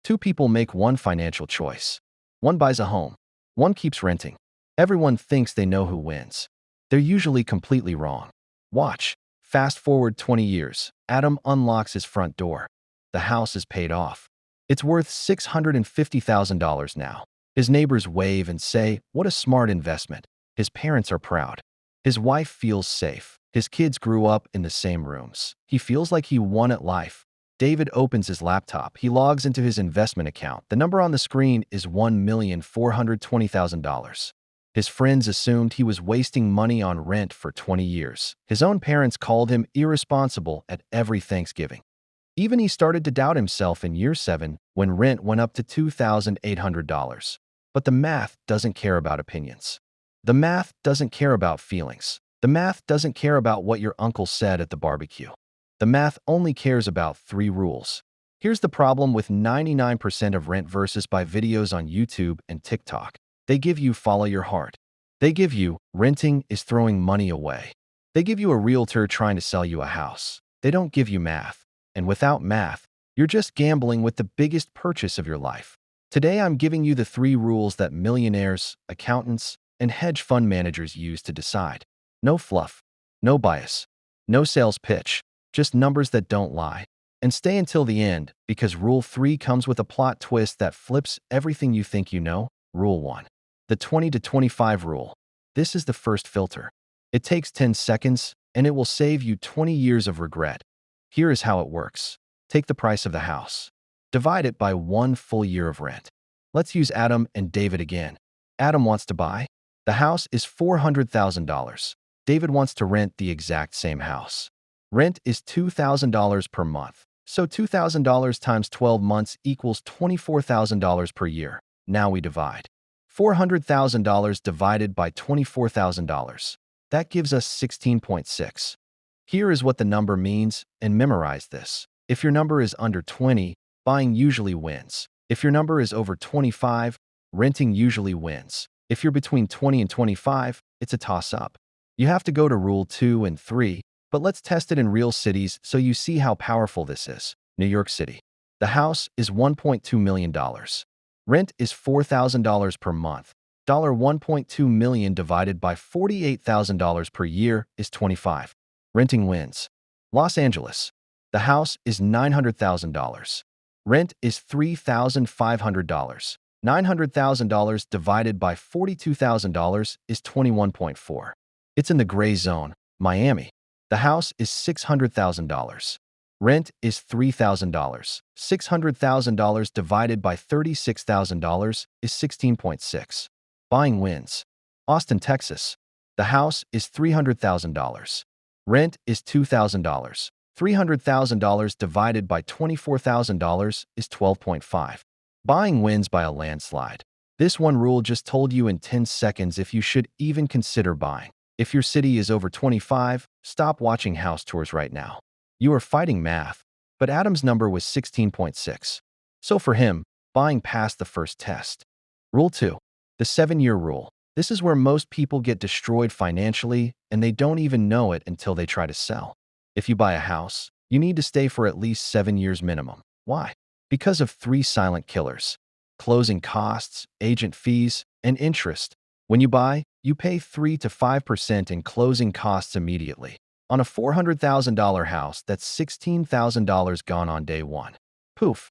Two people make one financial choice. One buys a home. One keeps renting. Everyone thinks they know who wins. They're usually completely wrong. Watch. Fast forward 20 years. Adam unlocks his front door. The house is paid off. It's worth $650,000 now. His neighbors wave and say, "What a smart investment." His parents are proud. His wife feels safe. His kids grew up in the same rooms. He feels like he won at life. David opens his laptop. He logs into his investment account. The number on the screen is $1,420,000. His friends assumed he was wasting money on rent for 20 years. His own parents called him irresponsible at every Thanksgiving. Even he started to doubt himself in year 7 when rent went up to $2,800. But the math doesn't care about opinions. The math doesn't care about feelings. The math doesn't care about what your uncle said at the barbecue. The math only cares about 3 rules. Here's the problem with 99% of rent versus buy videos on YouTube and TikTok. They give you follow your heart. They give you renting is throwing money away. They give you a realtor trying to sell you a house. They don't give you math. And without math, you're just gambling with the biggest purchase of your life. Today, I'm giving you the 3 rules that millionaires, accountants, and hedge fund managers use to decide. No fluff, no bias, no sales pitch, just numbers that don't lie. And stay until the end, because Rule 3 comes with a plot twist that flips everything you think you know. Rule 1. The 20 to 25 rule. This is the first filter. It takes 10 seconds, and it will save you 20 years of regret. Here is how it works. Take the price of the house. Divide it by 1 full year of rent. Let's use Adam and David again. Adam wants to buy. The house is $400,000. David wants to rent the exact same house. Rent is $2,000 per month. So $2,000 times 12 months equals $24,000 per year. Now we divide. $400,000 divided by $24,000. That gives us 16.6. Here is what the number means, and memorize this. If your number is under 20, buying usually wins. If your number is over 25, renting usually wins. If you're between 20 and 25, it's a toss-up. You have to go to Rule 2 and 3, but let's test it in real cities so you see how powerful this is. New York City. The house is $1.2 million. Rent is $4,000 per month. $1.2 million divided by $48,000 per year is 25. Renting wins. Los Angeles. The house is $900,000. Rent is $3,500. $900,000 divided by $42,000 is 21.4. It's in the gray zone. Miami. The house is $600,000. Rent is $3,000. $600,000 divided by $36,000 is 16.6. Buying wins. Austin, Texas. The house is $300,000. Rent is $2,000. $300,000 divided by $24,000 is 12.5. Buying wins by a landslide. This one rule just told you in 10 seconds if you should even consider buying. If your city is over 25, stop watching house tours right now. You are fighting math, but Adam's number was 16.6. So for him, buying passed the first test. Rule 2. The 7-year rule. This is where most people get destroyed financially, and they don't even know it until they try to sell. If you buy a house, you need to stay for at least 7 years minimum. Why? Because of 3 silent killers: closing costs, agent fees, and interest. When you buy, you pay 3 to 5% in closing costs immediately. On a $400,000 house, that's $16,000 gone on day 1. Poof.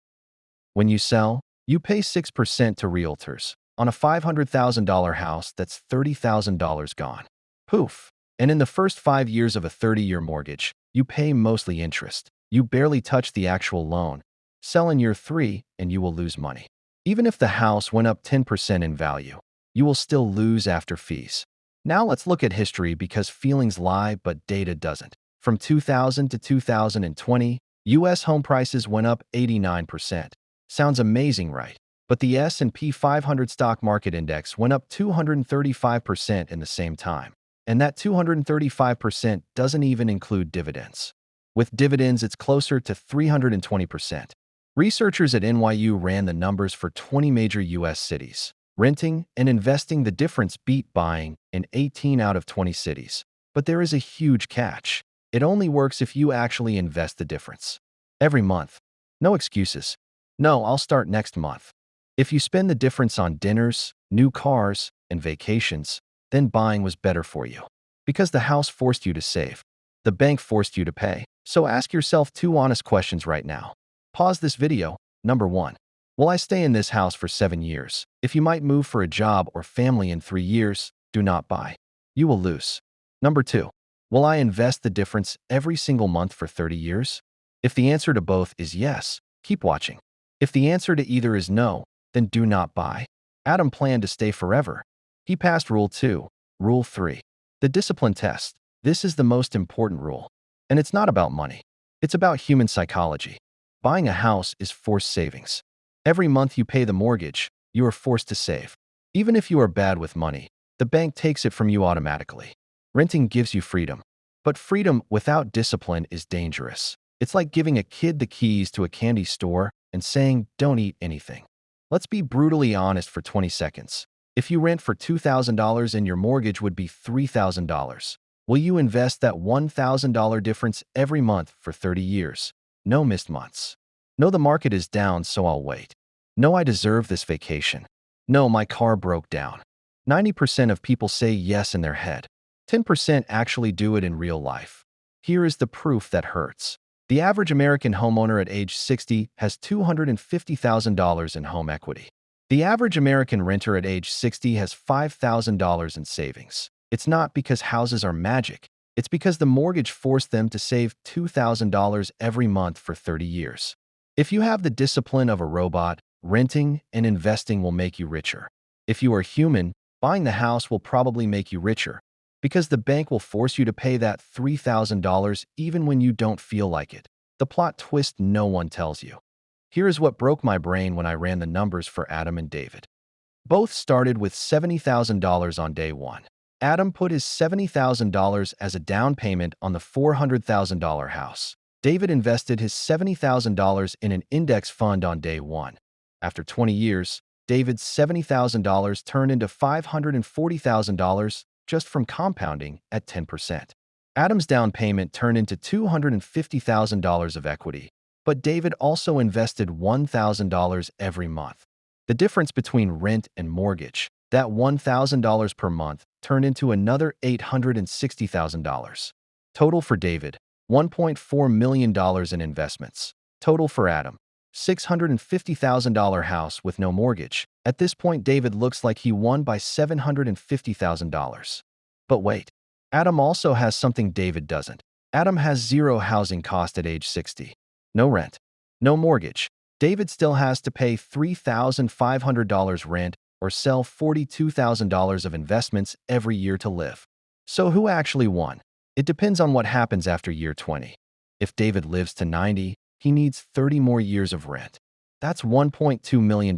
When you sell, you pay 6% to realtors. On a $500,000 house, that's $30,000 gone. Poof. And in the first 5 years of a 30-year mortgage, you pay mostly interest. You barely touch the actual loan. Sell in year 3, and you will lose money. Even if the house went up 10% in value, you will still lose after fees. Now let's look at history, because feelings lie, but data doesn't. From 2000 to 2020, U.S. home prices went up 89%. Sounds amazing, right? But the S&P 500 stock market index went up 235% in the same time. And that 235% doesn't even include dividends. With dividends, it's closer to 320%. Researchers at NYU ran the numbers for 20 major U.S. cities. Renting and investing, the difference beat buying in 18 out of 20 cities. But there is a huge catch. It only works if you actually invest the difference. Every month. No excuses. No, I'll start next month. If you spend the difference on dinners, new cars, and vacations, then buying was better for you. Because the house forced you to save. The bank forced you to pay. So ask yourself two honest questions right now. Pause this video. Number 1. Will I stay in this house for 7 years? If you might move for a job or family in 3 years, do not buy. You will lose. Number 2. Will I invest the difference every single month for 30 years? If the answer to both is yes, keep watching. If the answer to either is no, then do not buy. Adam planned to stay forever. He passed Rule 2. Rule 3. The discipline test. This is the most important rule. And it's not about money. It's about human psychology. Buying a house is forced savings. Every month you pay the mortgage, you are forced to save. Even if you are bad with money, the bank takes it from you automatically. Renting gives you freedom. But freedom without discipline is dangerous. It's like giving a kid the keys to a candy store and saying, don't eat anything. Let's be brutally honest for 20 seconds. If you rent for $2,000 and your mortgage would be $3,000, will you invest that $1,000 difference every month for 30 years? No missed months. No, the market is down, so I'll wait. No, I deserve this vacation. No, my car broke down. 90% of people say yes in their head. 10% actually do it in real life. Here is the proof that hurts. The average American homeowner at age 60 has $250,000 in home equity. The average American renter at age 60 has $5,000 in savings. It's not because houses are magic. It's because the mortgage forced them to save $2,000 every month for 30 years. If you have the discipline of a robot, renting and investing will make you richer. If you are human, buying the house will probably make you richer, because the bank will force you to pay that $3,000 even when you don't feel like it. The plot twist no one tells you. Here is what broke my brain when I ran the numbers for Adam and David. Both started with $70,000 on day one. Adam put his $70,000 as a down payment on the $400,000 house. David invested his $70,000 in an index fund on day one. After 20 years, David's $70,000 turned into $540,000 just from compounding at 10%. Adam's down payment turned into $250,000 of equity, but David also invested $1,000 every month. The difference between rent and mortgage, that $1,000 per month, turned into another $860,000. Total for David, $1.4 million in investments. Total for Adam, $650,000 house with no mortgage. At this point, David looks like he won by $750,000. But wait, Adam also has something David doesn't. Adam has zero housing cost at age 60. No rent, no mortgage. David still has to pay $3,500 rent or sell $42,000 of investments every year to live. So who actually won? It depends on what happens after year 20. If David lives to 90, he needs 30 more years of rent. That's $1.2 million.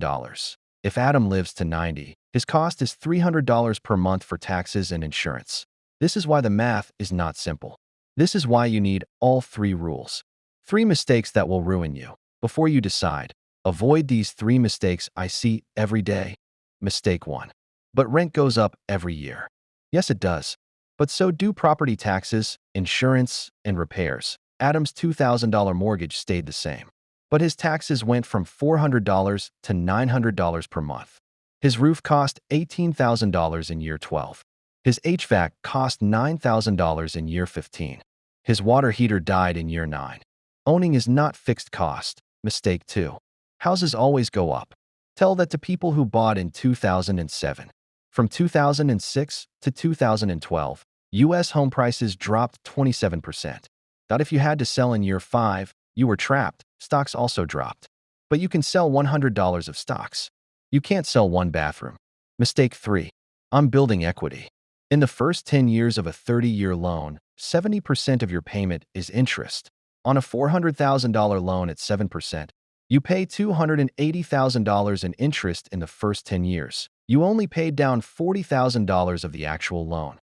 If Adam lives to 90, his cost is $300 per month for taxes and insurance. This is why the math is not simple. This is why you need all 3 rules. 3 mistakes that will ruin you. Before you decide, avoid these 3 mistakes I see every day. Mistake 1. But rent goes up every year. Yes, it does. But so do property taxes, insurance, and repairs. Adam's $2,000 mortgage stayed the same, but his taxes went from $400 to $900 per month. His roof cost $18,000 in year 12. His HVAC cost $9,000 in year 15. His water heater died in year 9. Owning is not fixed cost. Mistake 2. Houses always go up. Tell that to people who bought in 2007. From 2006 to 2012, U.S. home prices dropped 27%. That if you had to sell in year 5, you were trapped. Stocks also dropped. But you can sell $100 of stocks. You can't sell 1 bathroom. Mistake 3. I'm building equity. In the first 10 years of a 30-year loan, 70% of your payment is interest. On a $400,000 loan at 7%, you pay $280,000 in interest in the first 10 years. You only paid down $40,000 of the actual loan.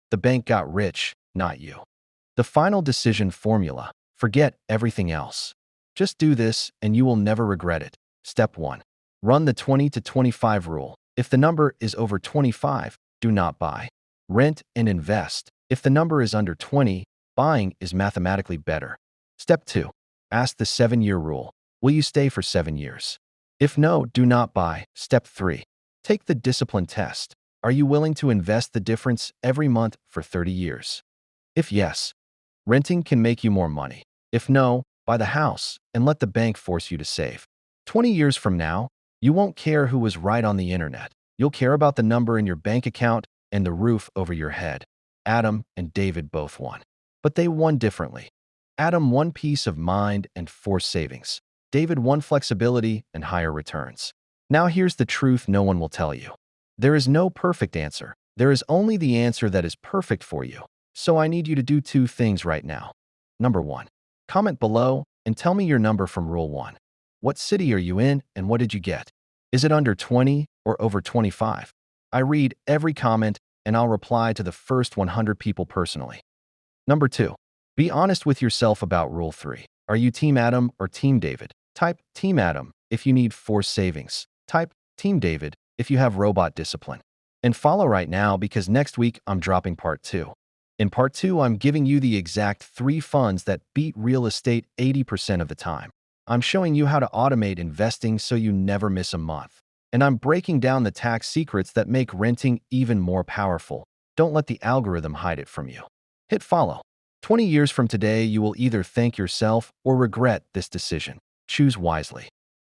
The bank got rich, not you. The final decision formula. Forget everything else. Just do this and you will never regret it. Step 1. Run the 20 to 25 rule. If the number is over 25, do not buy. Rent and invest. If the number is under 20, buying is mathematically better. Step 2. Ask the 7-year rule. Will you stay for 7 years? If no, do not buy. Step 3. Take the discipline test. Are you willing to invest the difference every month for 30 years? If yes, renting can make you more money. If no, buy the house and let the bank force you to save. 20 years from now, you won't care who was right on the internet. You'll care about the number in your bank account and the roof over your head. Adam and David both won. But they won differently. Adam won peace of mind and forced savings. David won flexibility and higher returns. Now here's the truth no one will tell you. There is no perfect answer. There is only the answer that is perfect for you. So I need you to do 2 things right now. Number 1. Comment below and tell me your number from Rule 1. What city are you in and what did you get? Is it under 20 or over 25? I read every comment and I'll reply to the first 100 people personally. Number 2. Be honest with yourself about Rule 3. Are you Team Adam or Team David? Type Team Adam if you need forced savings. Type Team David if you have robot discipline. And follow right now because next week I'm dropping part 2. In part 2, I'm giving you the exact 3 funds that beat real estate 80% of the time. I'm showing you how to automate investing so you never miss a month. And I'm breaking down the tax secrets that make renting even more powerful. Don't let the algorithm hide it from you. Hit follow. 20 years from today, you will either thank yourself or regret this decision. Choose wisely.